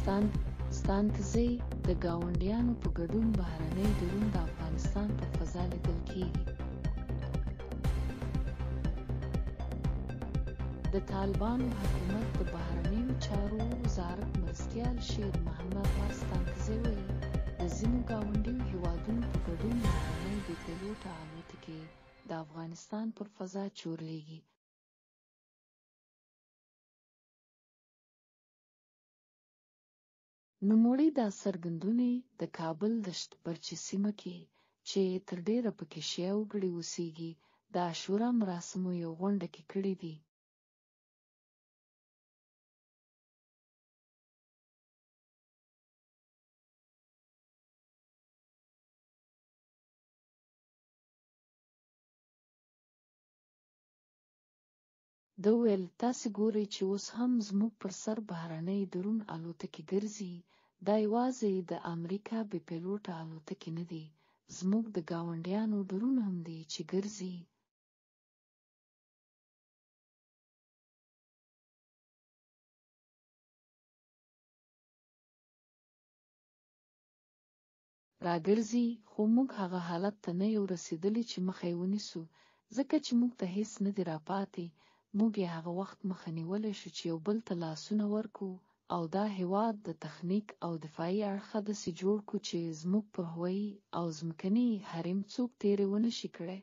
ستانکزی د ګاونډیانو په ګډون بهرنی ډرون د افغانستان پر فضا لیدل کیږي. د طالبانو حکومت د بهرنیو چارو وزارت مرستیال شیر محمد ستانکزی ویلي، د ځینو ګاونډیو هیوادونو په ګډون بهرنۍ بې پیلوټه الوتکې د افغانستان پر فضا چورلېږي. نوموړي دا څرګندونې د کابل د شتبرچې سیمه کې چې تر ډېره پکې شیعه وګړي اوسېږي د عاشورا مراسمو یو غونډه کې کړې دي. ده وویل، تاسې ګورئ چې اوس هم زموږ پر سر بهرنۍ ډرون الوتکې ګرځي. دا یوازې د امریکا بې پیلوټه الوتکې نه دي، زموږ د ګاونډیانو ډرون هم دي چې ګرځي. راګرځي، خو موږ هغه حالت ته نه یو رسېدلي چې مخه یې ونیسو، ځکه چې موږ ته هېڅ نه دي راپاتې. موږ یې هغه وخت مخه نیولی شو چې یو بل ته لاسونه ورکړو او دا هېواد د تخنیک او دفاعي اړخه داسې جوړ کړو چې زموږ په هوایي او ځمکني حریم څوک تېری ونه شي کړی.